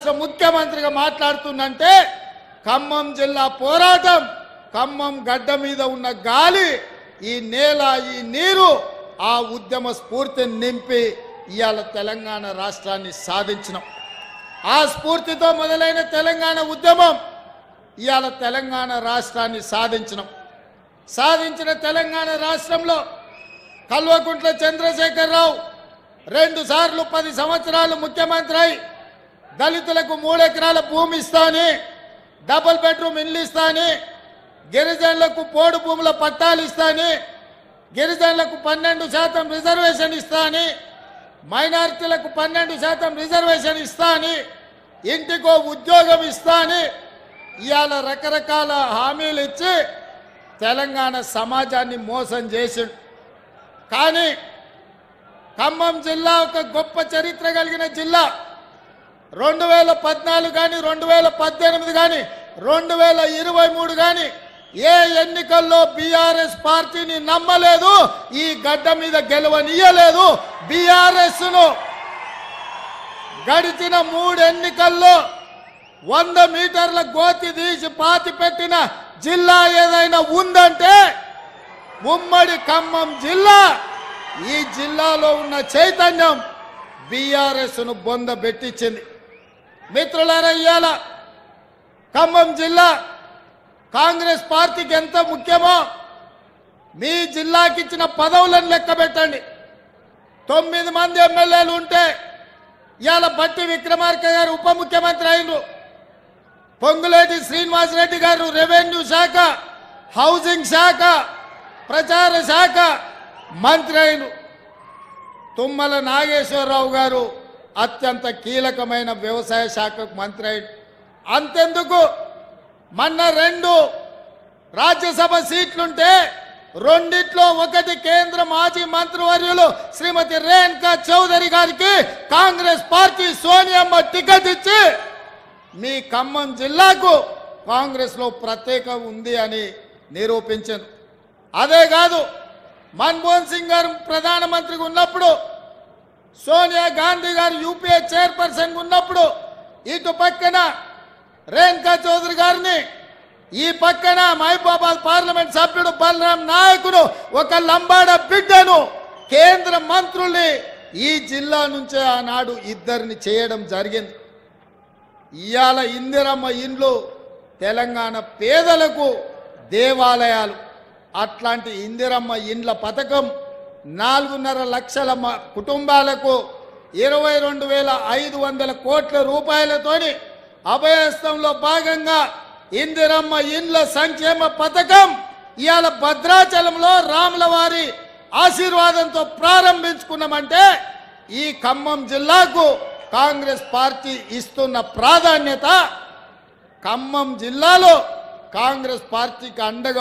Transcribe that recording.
రాష్ట్ర ముఖ్యమంత్రిగా మాట్లాడుతుందంటే ఖమ్మం జిల్లా పోరాటం, ఖమ్మం గడ్డ మీద ఉన్న గాలి, ఈ నేల, ఈ నీరు ఆ ఉద్యమ స్ఫూర్తిని నింపి ఇవాళ తెలంగాణ రాష్ట్రాన్ని సాధించినాం. ఆ స్ఫూర్తితో మొదలైన తెలంగాణ ఉద్యమం ఇవాళ తెలంగాణ రాష్ట్రాన్ని సాధించినాం. సాధించిన తెలంగాణ రాష్ట్రంలో కల్వకుంట్ల చంద్రశేఖరరావు 2 సార్లు 10 సంవత్సరాలు ముఖ్యమంత్రి అయి దళితులకు 3 ఎకరాల భూమి ఇస్తాని, డబుల్ బెడ్రూమ్ ఇల్లు ఇస్తాని, గిరిజనులకు పోడు భూముల పట్టాలు ఇస్తాని, గిరిజనులకు 12% రిజర్వేషన్ ఇస్తాని, మైనారిటీలకు 12% రిజర్వేషన్ ఇస్తాని, ఇంటికో ఉద్యోగం ఇస్తాని ఇవాళ రకరకాల హామీలు ఇచ్చి తెలంగాణ సమాజాన్ని మోసం చేసిండు. కానీ ఖమ్మం జిల్లా ఒక గొప్ప చరిత్ర కలిగిన జిల్లా. 2014 కానీ 2018 కానీ 2023 కానీ ఏ ఎన్నికల్లో బీఆర్ఎస్ పార్టీని నమ్మలేదు, ఈ గడ్డ మీద గెలవనీయలేదు. బీఆర్ఎస్ ను గడిచిన 3 ఎన్నికల్లో 100 మీటర్ల గోతి తీసి పాతి పెట్టిన జిల్లా ఏదైనా ఉందంటే ఉమ్మడి ఖమ్మం జిల్లా. ఈ జిల్లాలో ఉన్న చైతన్యం బీఆర్ఎస్ ను బొంద పెట్టించింది. మిత్రులారా, ఇవాళ ఖమ్మం జిల్లా కాంగ్రెస్ పార్టీకి ఎంత ముఖ్యమో మీ జిల్లాకి ఇచ్చిన పదవులను లెక్క పెట్టండి. 9 మంది ఎమ్మెల్యేలు ఉంటే ఇవాళ బట్టి విక్రమార్క గారు ఉప ముఖ్యమంత్రి అయినరు, పొంగులేటి శ్రీనివాసరెడ్డి గారు రెవెన్యూ శాఖ, హౌసింగ్ శాఖ, ప్రచార శాఖ మంత్రి అయినరు, తుమ్మల నాగేశ్వరరావు గారు అత్యంత కీలకమైన వ్యవసాయ శాఖకు మంత్రి అయినరు. అంతెందుకు, మొన్న 2 రాజ్యసభ సీట్లుంటే 2 ఒకటి కేంద్ర మాజీ మంత్రివర్యులు శ్రీమతి రేణుకా చౌదరి గారికి కాంగ్రెస్ పార్టీ సోనియమ్మ టికెట్ ఇచ్చి మీ ఖమ్మం జిల్లాకు కాంగ్రెస్ లో ప్రత్యేకం ఉంది అని నిరూపించారు. అదే కాదు, మన్మోహన్ సింగ్ గారు ప్రధానమంత్రిగా ఉన్నప్పుడు, సోనియా గాంధీ గారు యూపీఏ చైర్పర్సన్ ఉన్నప్పుడు ఇటు పక్కన రేణుకా చౌదరి గారిని, ఈ పక్కన మహబూబాబాద్ పార్లమెంట్ సభ్యుడు బలరాం నాయకుడు ఒక లంబాడ బిడ్డను కేంద్ర మంత్రుల్ని ఈ జిల్లా నుంచే ఆనాడు 2 చేయడం జరిగింది. ఇవాళ ఇందిరమ్మ ఇండ్లు తెలంగాణ పేదలకు దేవాలయాలు. అట్లాంటి ఇందిరమ్మ ఇండ్ల పథకం 4.5 లక్షల కుటుంబాలకు 22,500 కోట్ల రూపాయలతోని అభయహస్తంలో భాగంగా ఇందిరమ్మ ఇండ్ల సంక్షేమ పథకం ఇవాళ భద్రాచలంలో రాముల వారి ఆశీర్వాదంతో ప్రారంభించుకున్నామంటే ఈ ఖమ్మం జిల్లాకు కాంగ్రెస్ పార్టీ ఇస్తున్న ప్రాధాన్యత, ఖమ్మం జిల్లాలో కాంగ్రెస్ పార్టీకి అండగా